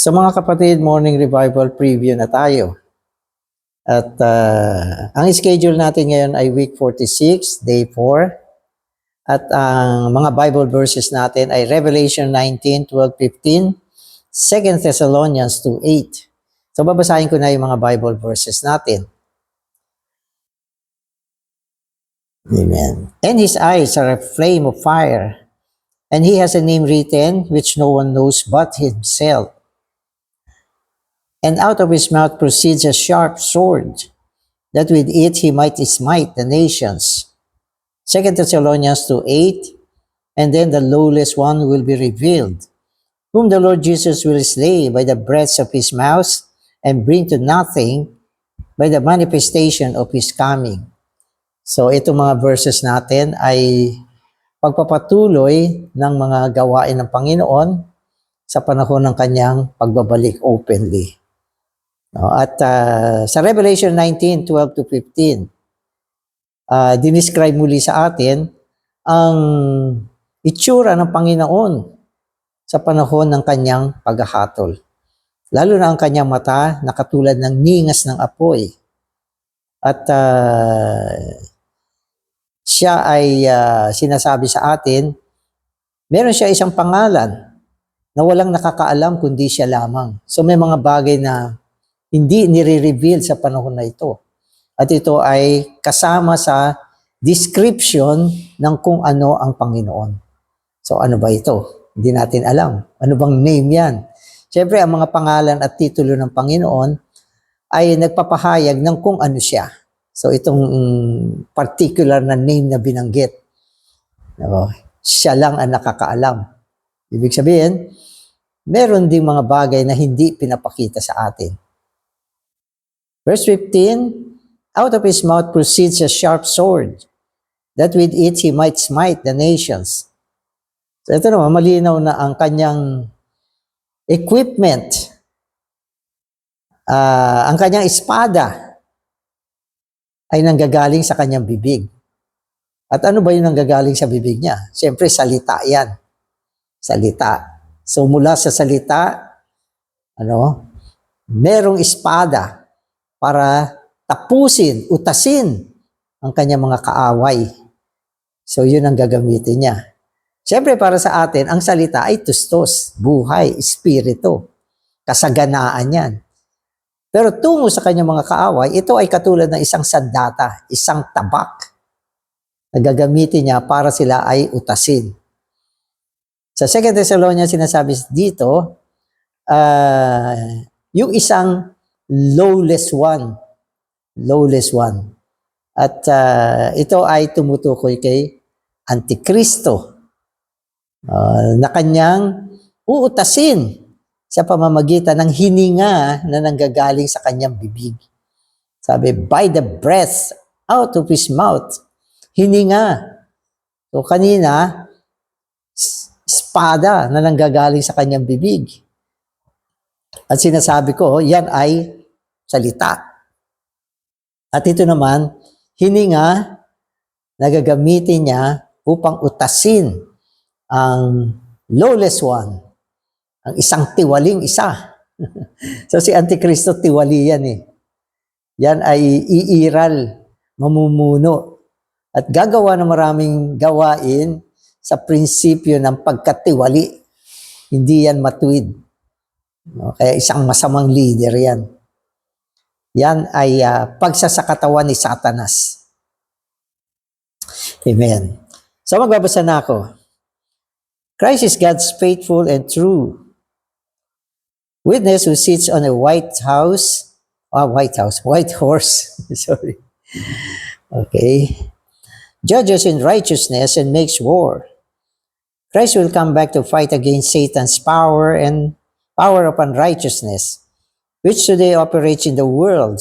So mga kapatid, morning revival preview na tayo. At ang schedule natin ngayon ay week 46, day 4. At ang mga Bible verses natin ay Revelation 19, 12, 15, 2 Thessalonians 2:8. So babasahin ko na yung mga Bible verses natin. Amen. And his eyes are a flame of fire, and he has a name written which no one knows but himself. And out of his mouth proceeds a sharp sword, that with it he might smite the nations. 2 Thessalonians 2:8, and then the lawless one will be revealed, whom the Lord Jesus will slay by the breath of his mouth and bring to nothing by the manifestation of his coming. So itong mga verses natin ay pagpapatuloy ng mga gawain ng Panginoon sa panahon ng kanyang pagbabalik openly. At sa Revelation 19, 12 to 15, dinescribe muli sa atin ang itsura ng Panginoon sa panahon ng kanyang paghahatol. Lalo na ang kanyang mata na katulad ng ningas ng apoy. At siya ay sinasabi sa atin, meron siya isang pangalan na walang nakakaalam kundi siya lamang. So may mga bagay na hindi nire-reveal sa panahon na ito. At ito ay kasama sa description ng kung ano ang Panginoon. So ano ba ito? Hindi natin alam. Ano bang name yan? Siyempre, ang mga pangalan at titulo ng Panginoon ay nagpapahayag ng kung ano siya. So itong particular na name na binanggit, siya lang ang nakakaalam. Ibig sabihin, meron ding mga bagay na hindi pinapakita sa atin. Verse 15, out of his mouth proceeds a sharp sword, that with it he might smite the nations. So ito naman, malinaw na ang kanyang equipment, ang kanyang espada, ay nanggagaling sa kanyang bibig. At ano ba yung nanggagaling sa bibig niya? Siyempre, salita yan. Salita. So mula sa salita, merong espada para tapusin, utasin ang kanyang mga kaaway. So yun ang gagamitin niya. Siyempre para sa atin, ang salita ay tustos, buhay, espiritu, kasaganaan yan. Pero tungo sa kanyang mga kaaway, ito ay katulad ng isang sandata, isang tabak na gagamitin niya para sila ay utasin. Sa 2 Thessalonians sinasabi dito, yung isang lawless one. At ito ay tumutukoy kay Antikristo na kanyang uutasin sa pamamagitan ng hininga na nanggagaling sa kanyang bibig. Sabi, by the breath out of his mouth, hininga. So kanina, espada na nanggagaling sa kanyang bibig. At sinasabi ko, yan ay salita. At ito naman, hininga na gagamitin niya upang utasin ang lawless one, ang isang tiwaling isa. So si Antikristo tiwali yan eh. Yan ay iiral, mamumuno, at gagawa ng maraming gawain sa prinsipyo ng pagkatiwali. Hindi yan matuwid. Kaya isang masamang leader yan. Yan ay pagsasakatawan ni Satanas. Amen. So magbabasa na ako. Christ is God's faithful and true witness who sits on a white horse. Sorry. Okay. Judges in righteousness and makes war. Christ will come back to fight against Satan's power and power upon righteousness, which today operates in the world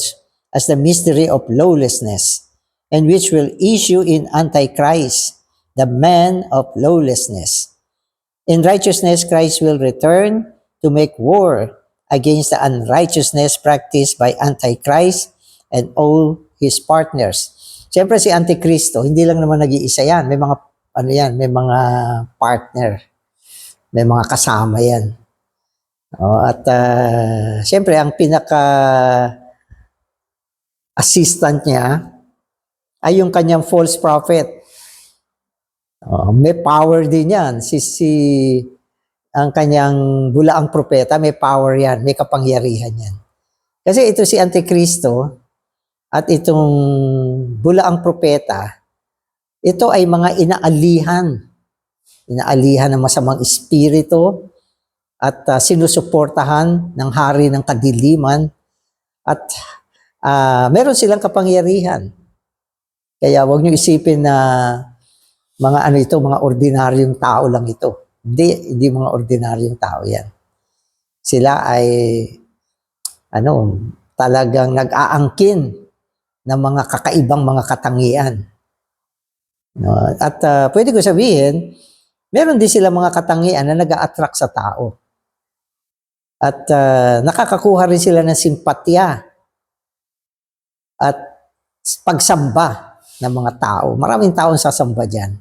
as the mystery of lawlessness, and which will issue in Antichrist, the man of lawlessness. In righteousness, Christ will return to make war against the unrighteousness practiced by Antichrist and all his partners. Siyempre si Antikristo, hindi lang naman nag-iisa yan. May mga, may mga partner. May mga kasama yan. At siyempre, ang pinaka-assistant niya ay yung kanyang false prophet. May power din yan. Ang kanyang bulaang propeta, may power yan, may kapangyarihan yan. Kasi ito si Antikristo at itong bulaang propeta, ito ay mga inaalihan ng masamang espiritu at sinusuportahan ng hari ng kadiliman at meron silang kapangyarihan. Kaya huwag niyo isipin na mga ordinaryong tao lang ito. Hindi mga ordinaryong tao yan. Sila ay talagang nag-aangkin ng mga kakaibang mga katangian. At pwede ko sabihin, meron din sila mga katangian na nag-a-attract sa tao. At nakakakuha rin sila ng simpatya at pagsamba ng mga tao. Maraming taong sasamba dyan.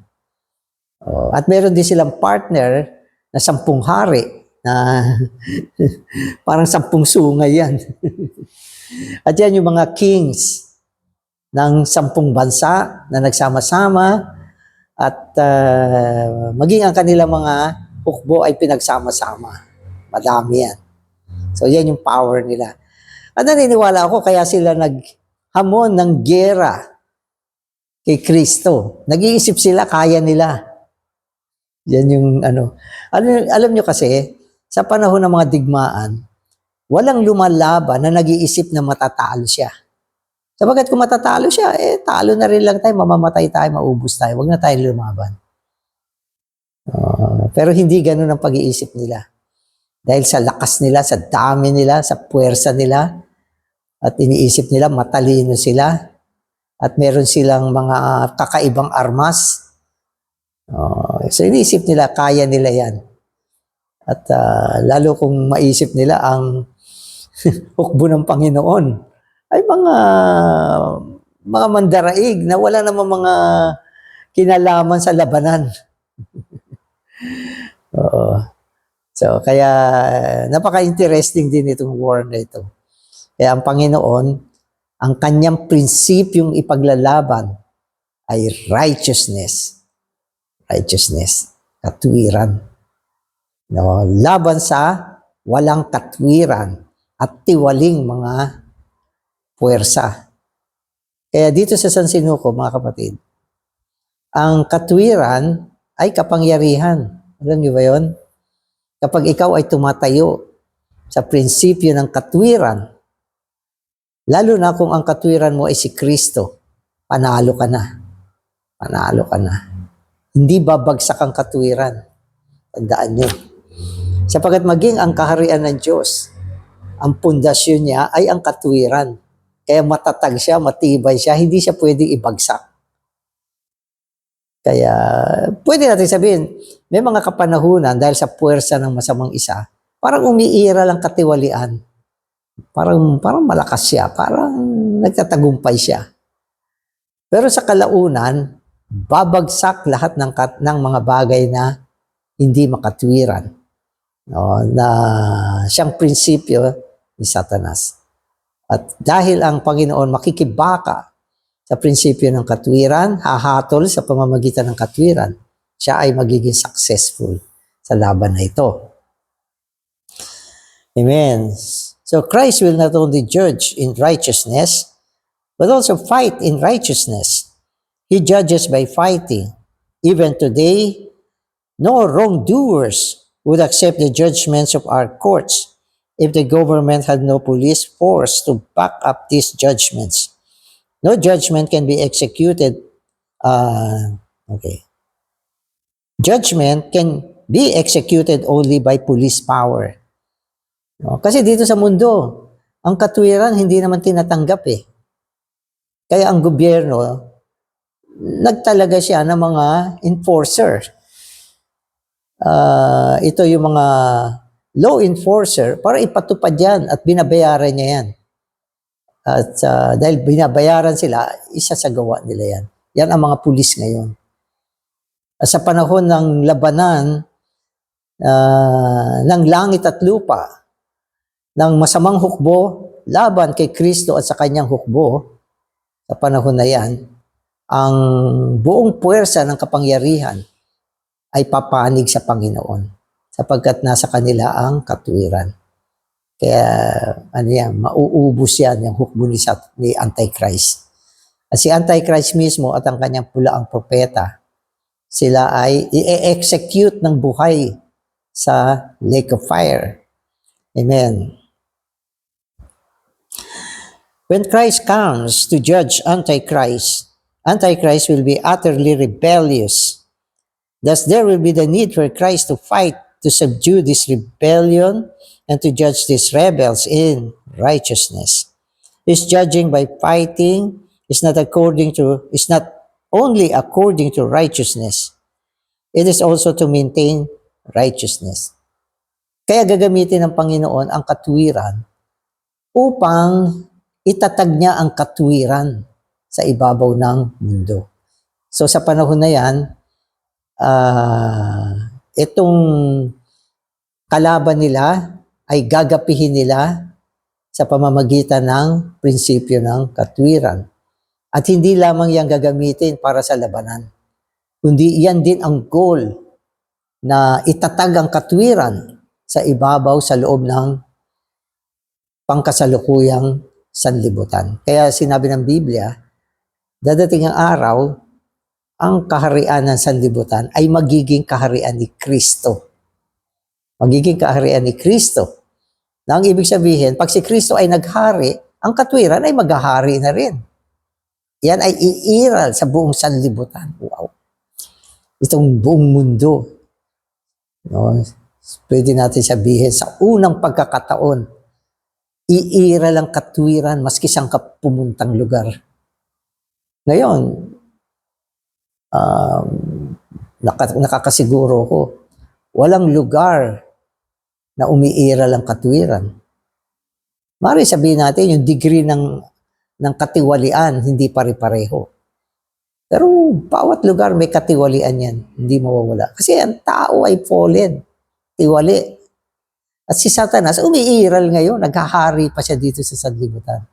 At meron din silang partner na 10 hari na parang 10 sungay yan. At yan yung mga kings ng 10 bansa na nagsama-sama at maging ang kanilang mga hukbo ay pinagsama-sama. Madami yan. So yan yung power nila. At naniniwala ako kaya sila naghamon ng giyera kay Kristo. Nag-iisip sila, kaya nila. Yan yung alam nyo kasi, sa panahon ng mga digmaan, walang lumalaban na nag-iisip na matatalo siya. Sabagat kung matatalo siya, talo na rin lang tayo, mamamatay tayo, maubos tayo. Huwag na tayo lumaban. Pero hindi ganun ang pag-iisip nila. Dahil sa lakas nila, sa dami nila, sa puwersa nila, at iniisip nila, matalino sila, at meron silang mga kakaibang armas. So iniisip nila, kaya nila yan. At lalo kung maisip nila ang hukbo ng Panginoon, ay mga mandaraig na wala namang mga kinalaman sa labanan. So, kaya napaka-interesting din itong war na ito. Kaya ang Panginoon, ang kanyang prinsipyong ipaglalaban ay righteousness. Righteousness, katwiran. Laban sa walang katwiran at tiwaling mga puwersa. Kaya dito sa San Sinuko, mga kapatid, ang katwiran ay kapangyarihan. Alam niyo ba yun? Kapag ikaw ay tumatayo sa prinsipyo ng katwiran, lalo na kung ang katwiran mo ay si Kristo, panalo ka na. Panalo ka na. Hindi babagsak ang katwiran. Tandaan nyo. Sapagat maging ang kaharian ng Diyos, ang pundasyon niya ay ang katwiran. Kaya matatag siya, matibay siya, hindi siya pwedeng ibagsak. Kaya pwede natin sabihin, may mga kapanahunan dahil sa puwersa ng masamang isa, parang umiira lang katiwalian. Parang malakas siya, parang nagtatagumpay siya. Pero sa kalaunan, babagsak lahat ng mga bagay na hindi makatwiran. Na siyang prinsipyo ni Satanas. At dahil ang Panginoon makikibaka sa prinsipyo ng katwiran, hahatol sa pamamagitan ng katwiran, siya ay magiging successful sa laban na ito. Amen. So Christ will not only judge in righteousness, but also fight in righteousness. He judges by fighting. Even today, no wrongdoers would accept the judgments of our courts if the government had no police force to back up these judgments. No judgment can be executed. Judgment can be executed only by police power. Kasi dito sa mundo, ang katwiran hindi naman tinatanggap eh. Kaya ang gobyerno, nagtalaga siya ng mga enforcer. Ito yung mga law enforcer para ipatupad yan at binabayaran niya yan. At dahil binabayaran sila, isasagawa nila yan. Yan ang mga pulis ngayon. Sa panahon ng labanan ng langit at lupa, ng masamang hukbo laban kay Kristo at sa kanyang hukbo, sa panahon na yan, ang buong puwersa ng kapangyarihan ay papanig sa Panginoon sapagkat nasa kanila ang katuwiran. Kaya mauubos yan yung hukbo ni Antichrist. At si Antichrist mismo at ang kanyang pulaang propeta, sila ay i-execute ng buhay sa lake of fire. Amen. When Christ comes to judge Antichrist will be utterly rebellious. Thus, there will be the need for Christ to fight to subdue this rebellion and to judge these rebels in righteousness. His judging by fighting is not only according to righteousness. It is also to maintain righteousness. Kaya gagamitin ng Panginoon ang katuwiran upang itatag niya ang katuwiran sa ibabaw ng mundo. So sa panahon na yan, itong kalaban nila ay gagapihin nila sa pamamagitan ng prinsipyo ng katuwiran. At hindi lamang yan gagamitin para sa labanan, kundi yan din ang goal na itatag ang katuwiran sa ibabaw sa loob ng pangkasalukuyang sanlibutan. Kaya sinabi ng Biblia, dadating ang araw, ang kaharian ng sanlibutan ay magiging kaharian ni Kristo. Magiging kaharian ni Kristo. Na ang ibig sabihin, pag si Kristo ay naghari, ang katuwiran ay maghahari na rin. Yan ay iiral sa buong sanlibutan. Wow. Itong buong mundo. No? Pwede natin sabihin, sa unang pagkakataon, iiral ang katuwiran maski saan ka pumuntang lugar. Ngayon, nakakasiguro ko, walang lugar na umiiral ang katuwiran. Mari sabihin natin, yung degree ng katiwalian, hindi pare-pareho. Pero bawat lugar may katiwalian yan, hindi mawawala. Kasi ang tao ay fallen, tiwali. At si Satanas, umiiral ngayon, naghahari pa siya dito sa sanlibutan.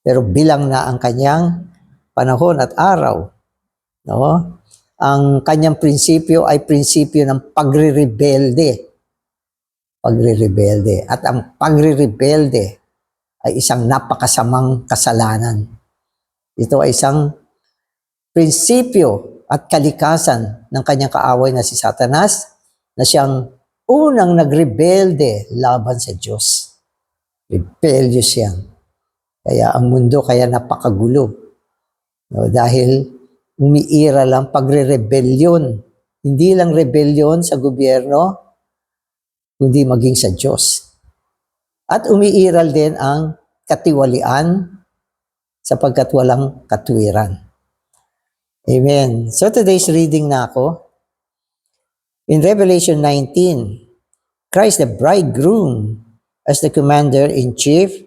Pero bilang na ang kanyang panahon at araw, no? Ang kanyang prinsipyo ay prinsipyo ng pagre-rebelde. Pagre-rebelde. At ang pagre-rebelde ay isang napakasamang kasalanan. Ito ay isang prinsipyo at kalikasan ng kanyang kaaway na si Satanas na siyang unang nagrebelde laban sa Diyos. Rebellious yan. Kaya ang mundo kaya napakagulo. No, dahil umiira lang pagre-rebelyon. Hindi lang rebelyon sa gobyerno, kundi maging sa Diyos. At umiiral din ang katiwalian sapagkat walang katuwiran. Amen. So today's reading na ako. In Revelation 19, Christ the bridegroom as the commander-in-chief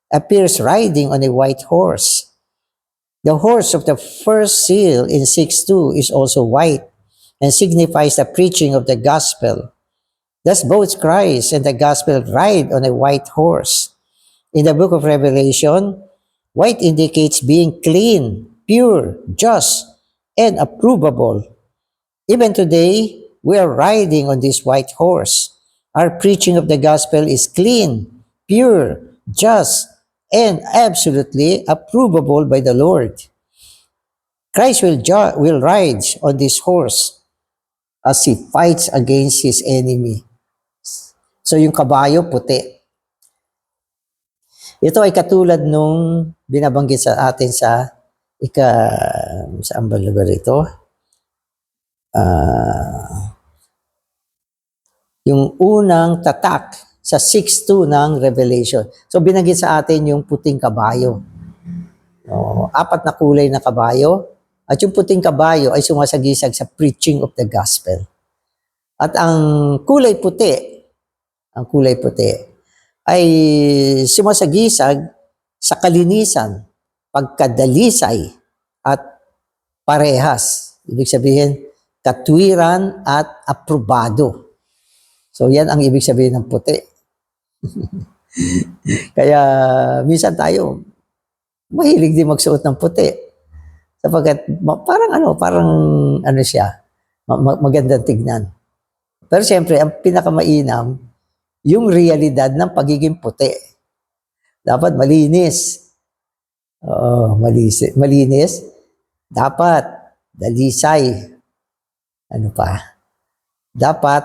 appears riding on a white horse. The horse of the first seal in 6:2 is also white and signifies the preaching of the gospel. Thus both Christ and the gospel ride on a white horse. In the book of Revelation, white indicates being clean, pure, just, and approvable. Even today, we are riding on this white horse. Our preaching of the gospel is clean, pure, just, and absolutely approvable by the Lord. Christ will ride on this horse as he fights against his enemy. So yung kabayo, puti. Ito ay katulad nung binabanggit sa atin sa saan ba lugar ito? Yung unang tatak sa 6:2 ng Revelation. So binanggit sa atin yung puting kabayo. Apat na kulay na kabayo. At yung puting kabayo ay sumasagisag sa preaching of the gospel. At ang kulay puti ay sumasagisag sa kalinisan, pagkadalisay, at parehas. Ibig sabihin, katwiran at aprobado. So yan ang ibig sabihin ng puti. Kaya minsan tayo, mahilig din magsuot ng puti. Sapagkat parang ano siya, magandang tignan. Pero siyempre, ang pinakamainam, yung realidad ng pagiging puti. Dapat malinis. Oo, malinis. Dapat dalisay. Ano pa? Dapat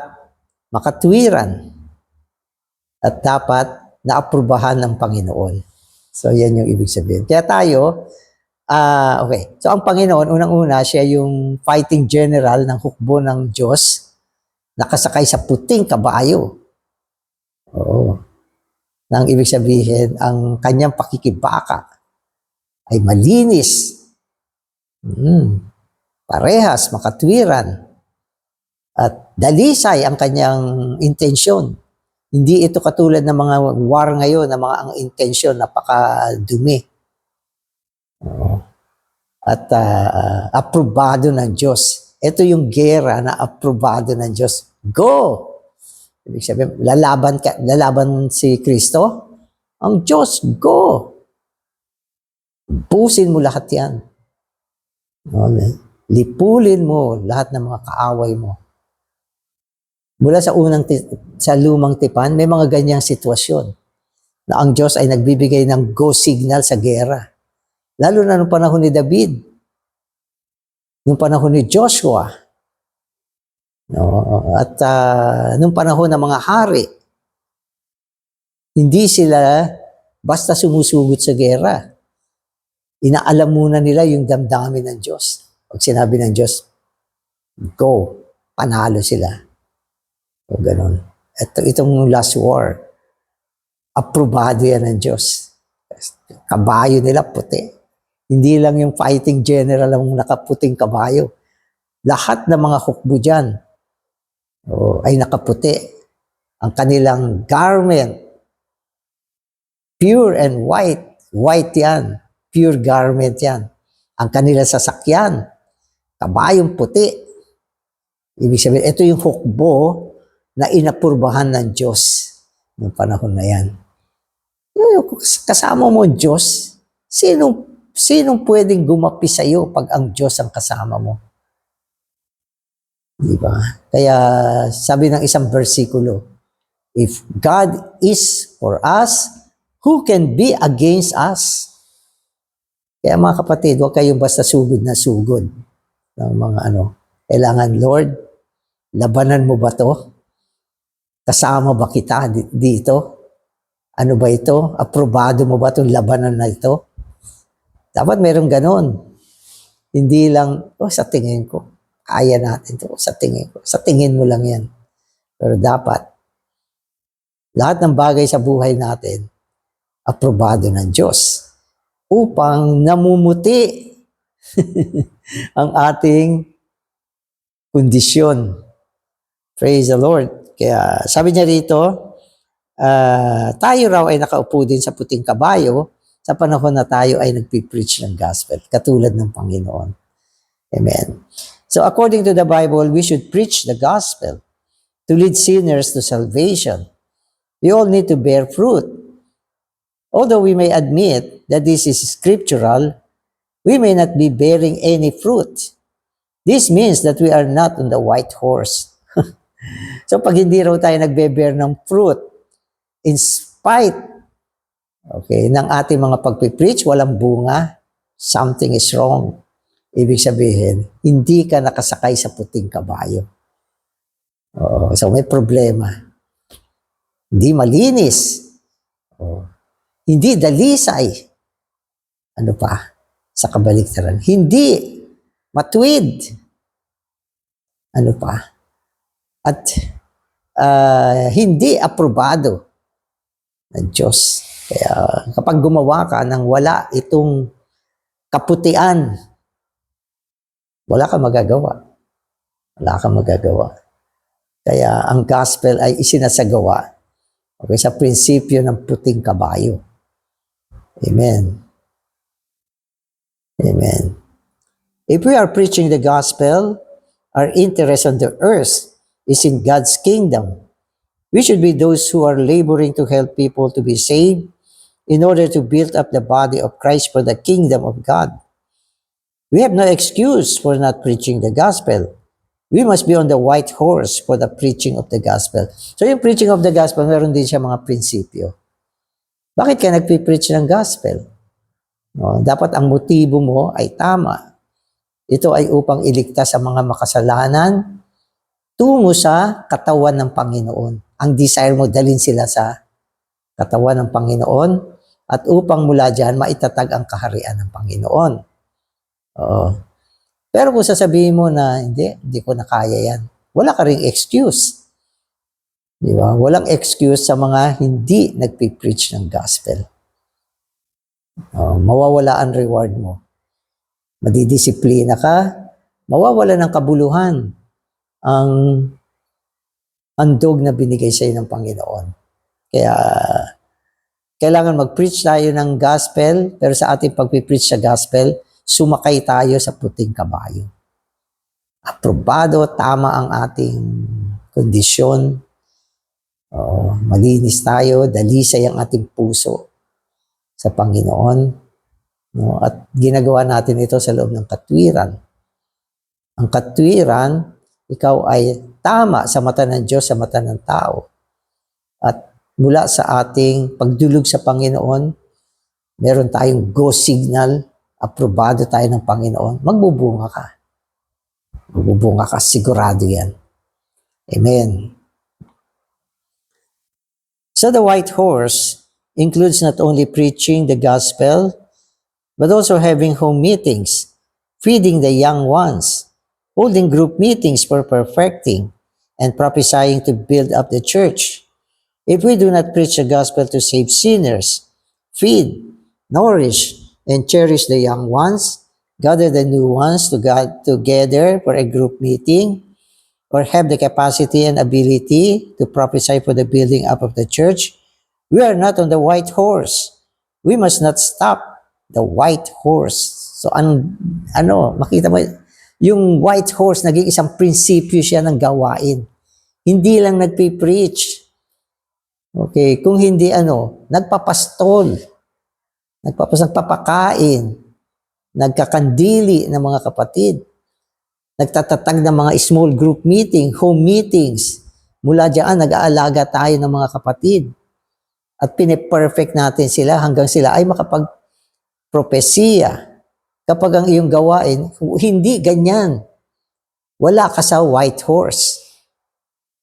makatwiran. At dapat naaprubahan ng Panginoon. So, yan yung ibig sabihin. Kaya tayo, okay. So, ang Panginoon, unang-una, siya yung fighting general ng hukbo ng Diyos, nakasakay sa puting kabayo. Oo. Nang ibig sabihin, ang kanyang pakikibaka ay malinis, parehas, makatwiran, at dalisay ang kanyang intensyon. Hindi ito katulad ng mga war ngayon na mga ang intensyon napakadumi. At aprobado ng Diyos. Ito yung gera na aprobado ng Diyos. Go! Ibig sabihin, lalaban si Kristo? Ang Diyos, go! Pusin mo lahat yan. Okay. Lipulin mo lahat ng mga kaaway mo. Mula sa sa lumang tipan, may mga ganyang sitwasyon na ang Diyos ay nagbibigay ng go signal sa gera. Lalo na nung panahon ni David, nung panahon ni Joshua, at nung panahon ng mga hari, hindi sila basta sumusugot sa gera. Inaalam muna nila yung damdamin ng Diyos. Pag sinabi ng Diyos, go, panalo sila. O ganun. Itong last war, aprobado yan ng Diyos. Kabayo nila puti. Hindi lang yung fighting general ang nakaputing kabayo. Lahat ng mga hukbo dyan ay nakaputi. Ang kanilang garment, pure and white. White yan. Pure garment yan. Ang kanilang sasakyan, kabayong puti. Ibig sabihin, ito yung hukbo na inapurbahan ng Diyos noong panahon na yan. Kasama mo ang Diyos, sinong pwedeng gumapi sa iyo pag ang Diyos ang kasama mo? Di ba? Kaya sabi ng isang versikulo, if God is for us, who can be against us? Kaya mga kapatid, huwag kayong basta sugod na sugod ng mga kailangan, Lord, labanan mo ba to? Kasama ba kita dito? Ano ba ito? Aprobado mo ba itong labanan na ito? Dapat merong ganon. Hindi lang, sa tingin ko, kaya natin ito. Sa tingin ko. Sa tingin mo lang yan. Pero dapat, lahat ng bagay sa buhay natin, aprobado ng Diyos. Upang namumuti ang ating kondisyon. Praise the Lord. Kaya sabi niya rito, tayo raw ay nakaupo din sa puting kabayo sa panahon na tayo ay nagpipreach ng gospel, katulad ng Panginoon. Amen. So according to the Bible, we should preach the gospel to lead sinners to salvation. We all need to bear fruit. Although we may admit that this is scriptural, we may not be bearing any fruit. This means that we are not on the white horse. So pag hindi raw tayo nagbe-bear ng fruit, in spite ng ating mga pagpipreach, walang bunga, something is wrong. Ibig sabihin, hindi ka nakasakay sa puting kabayo. So may problema. Hindi malinis. Hindi dalisay. Ano pa? Sa kabaliktaran. Hindi matuwid. Ano pa? At hindi aprobado ng Diyos. Kaya kapag gumawa ka nang wala itong kaputian, wala kang magagawa. Wala kang magagawa. Kaya ang gospel ay isinasagawa sa prinsipyo ng puting kabayo. Amen. Amen. If we are preaching the gospel, our interest on the earth is in God's kingdom We should be those who are laboring to help people to be saved in order to build up the body of Christ for the kingdom of God. We have no excuse for not preaching the gospel. We must be on the white horse for the preaching of the gospel. So yung preaching of the gospel, meron din siya mga prinsipyo. Bakit ka nagpipreach ng gospel? No, dapat ang motibo mo ay tama. Ito ay upang iligtas ang mga makasalanan tungo sa katawan ng Panginoon. Ang desire mo, dalhin sila sa katawan ng Panginoon at upang mula dyan, maitatag ang kaharian ng Panginoon. Oo. Pero kung sasabihin mo na, hindi ko na kaya yan, wala ka ring excuse. Di ba? Walang excuse sa mga hindi nagpipreach ng gospel. Mawawala ang reward mo. Madidisiplina ka, mawawala ng kabuluhan ang handog na binigay sa iyo ng Panginoon. Kaya, kailangan mag-preach tayo ng gospel, pero sa ating pagpipreach sa gospel, sumakay tayo sa puting kabayo. Aprobado, tama ang ating kondisyon. Malinis tayo, dalisay ang ating puso sa Panginoon. No? At ginagawa natin ito sa loob ng katwiran. Ang katwiran, ikaw ay tama sa mata ng Diyos, sa mata ng tao. At mula sa ating pagdulog sa Panginoon, meron tayong go signal, aprobado tayo ng Panginoon, magbubunga ka. Magbubunga ka, sigurado yan. Amen. So the white horse includes not only preaching the gospel, but also having home meetings, feeding the young ones, holding group meetings for perfecting, and prophesying to build up the church. If we do not preach the gospel to save sinners, feed, nourish, and cherish the young ones, gather the new ones together for a group meeting, or have the capacity and ability to prophesy for the building up of the church, we are not on the white horse. We must not stop the white horse. So, makita mo, yung white horse, naging isang prinsipyo siya ng gawain. Hindi lang nagpipreach. Okay, kung hindi nagpapastol, nagpapakain, nagkakandili ng mga kapatid, nagtatatag ng mga small group meeting, home meetings. Mula diyan, nag-aalaga tayo ng mga kapatid. At piniperfect natin sila hanggang sila ay makapag-propesya. Kapag ang iyong gawain, hindi ganyan. Wala ka sa white horse.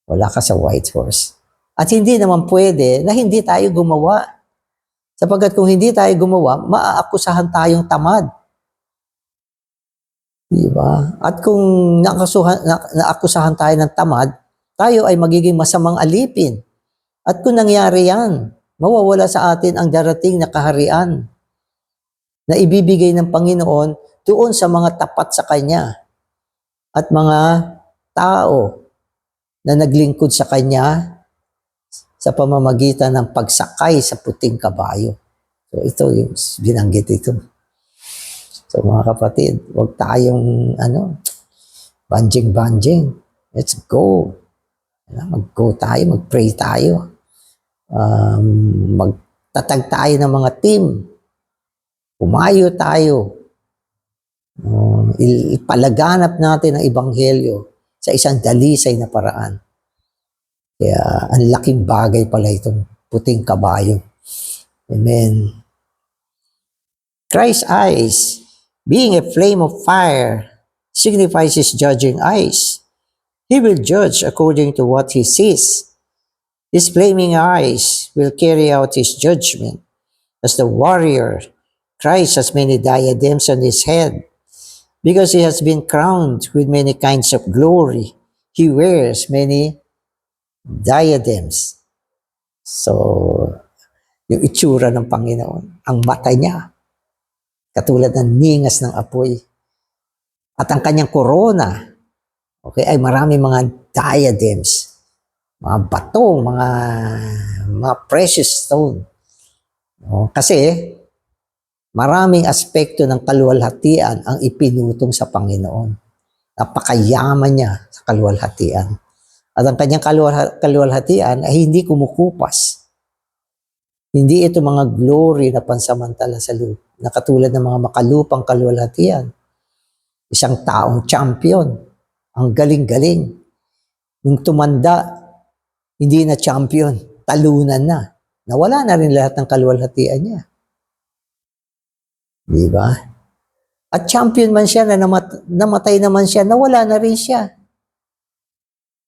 Wala ka sa white horse. At hindi naman pwede na hindi tayo gumawa. Sapagkat kung hindi tayo gumawa, maaakusahan tayong tamad. Diba? At kung naakusahan tayo ng tamad, tayo ay magiging masamang alipin. At kung nangyari yan, mawawala sa atin ang darating na kaharian na ibibigay ng Panginoon doon sa mga tapat sa Kanya at mga tao na naglingkod sa Kanya sa pamamagitan ng pagsakay sa puting kabayo. So ito yung binanggit ito. So mga kapatid, huwag tayong banjing-banjing. Let's go. Mag-go tayo, mag-pray tayo. Magtatag tayo ng mga team. Umayo tayo. Ipalaganap natin ang ebanghelyo sa isang dalisay na paraan. Kaya ang laking bagay pala itong puting kabayo. Amen. Christ's eyes, being a flame of fire, signifies his judging eyes. He will judge according to what he sees. His flaming eyes will carry out his judgment. As the warrior, Christ has many diadems on his head. Because he has been crowned with many kinds of glory, he wears many diadems. So, yung itsura ng Panginoon, ang mata niya, katulad ng ningas ng apoy. At ang kanyang korona, ay marami mga diadems, mga bato, mga precious stone. Kasi, maraming aspekto ng kaluwalhatian ang ipinutong sa Panginoon. Napakayaman niya sa kaluwalhatian. At ang kanyang kaluwalhatian ay hindi kumukupas. Hindi ito mga glory na pansamantala sa lupa, na katulad ng mga makalupang kaluwalhatian. Isang taong champion, ang galing-galing. Nung tumanda, hindi na champion, talunan na. Nawala na rin lahat ng kaluwalhatian niya. Di ba? At champion man siya, na namatay naman siya, nawala na rin siya.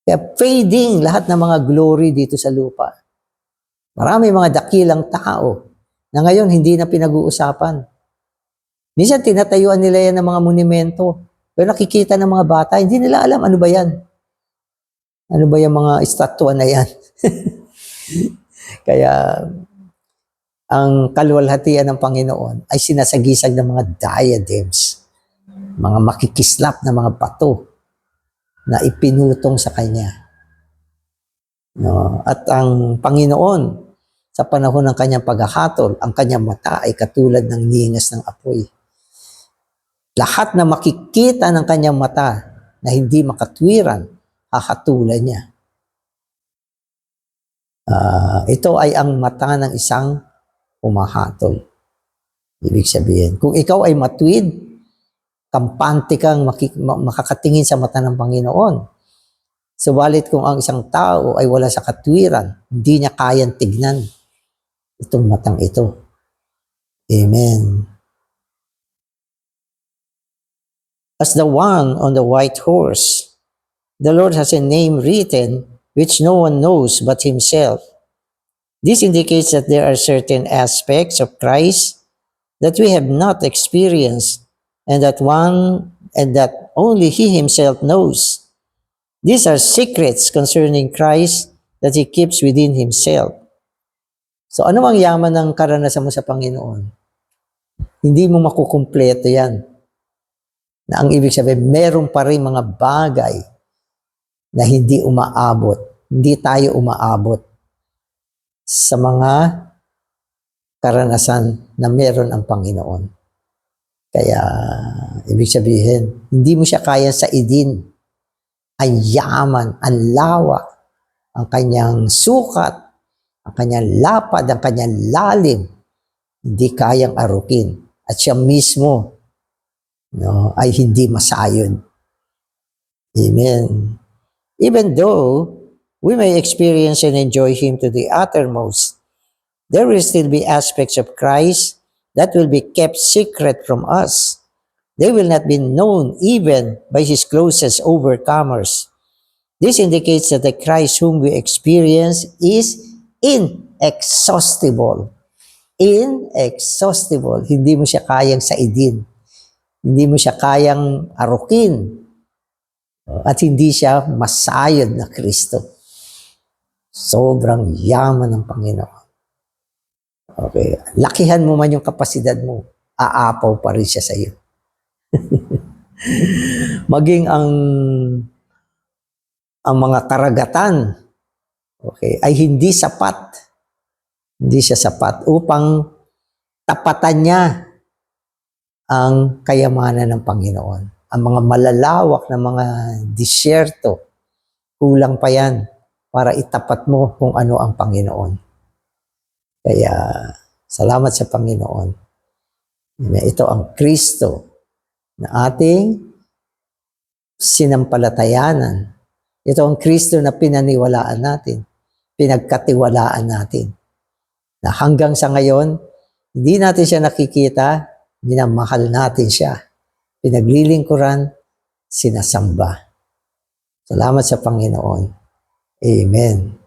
Kaya fading lahat ng mga glory dito sa lupa. Marami mga dakilang tao na ngayon hindi na pinag-uusapan. Minsan tinatayuan nila yan ng mga monumento. Pero nakikita ng mga bata, hindi nila alam ano ba yan. Ano ba yung mga estatwa na yan? Kaya ang kaluwalhatian ng Panginoon ay sinasagisag ng mga diadems, mga makikislap na mga bato na ipinutong sa Kanya. No? At ang Panginoon, sa panahon ng Kanyang paghahatol, ang Kanyang mata ay katulad ng ningas ng apoy. Lahat na makikita ng Kanyang mata na hindi makatwiran, hahatulan niya. Ito ay ang mata ng isang humahatol. Ibig sabihin, kung ikaw ay matuwid, kampante kang makakatingin sa mata ng Panginoon. Subalit kung ang isang tao ay wala sa katwiran, hindi niya kayang tignan itong matang ito. Amen. As the one on the white horse, the Lord has a name written which no one knows but Himself. This indicates that there are certain aspects of Christ that we have not experienced and that only He Himself knows. These are secrets concerning Christ that He keeps within Himself. So ano ang yaman ng karanasan mo sa Panginoon? Hindi mo makukumpleto yan. Na ang ibig sabihin, meron pa rin mga bagay na hindi umaabot. Hindi tayo umaabot sa mga karanasan na meron ang Panginoon. Kaya, ibig sabihin, hindi mo siya kaya sa idin. Ang yaman, ang lawak, ang kanyang sukat, ang kanyang lapad, ang kanyang lalim, hindi kayang arukin. At siya mismo, ay hindi masayod. Amen. Even though we may experience and enjoy Him to the uttermost, there will still be aspects of Christ that will be kept secret from us. They will not be known even by His closest overcomers. This indicates that the Christ whom we experience is inexhaustible. Inexhaustible. Hindi mo siya kayang saidin. Hindi mo siya kayang arukin. At hindi siya masayod na Kristo. Sobrang yaman ng Panginoon. Okay. Lakihan mo man yung kapasidad mo, aapaw pa rin siya sa iyo. Maging ang mga karagatan, okay, ay hindi sapat. Hindi siya sapat upang tapatan niya ang kayamanan ng Panginoon. Ang mga malalawak na mga disyerto, kulang pa yan para itapat mo kung ano ang Panginoon. Kaya, salamat sa Panginoon. Ito ang Kristo na ating sinampalatayanan. Ito ang Kristo na pinaniwalaan natin, pinagkatiwalaan natin. Na hanggang sa ngayon, hindi natin siya nakikita, minamahal natin siya. Pinaglilingkuran, sinasamba. Salamat sa Panginoon. Amen.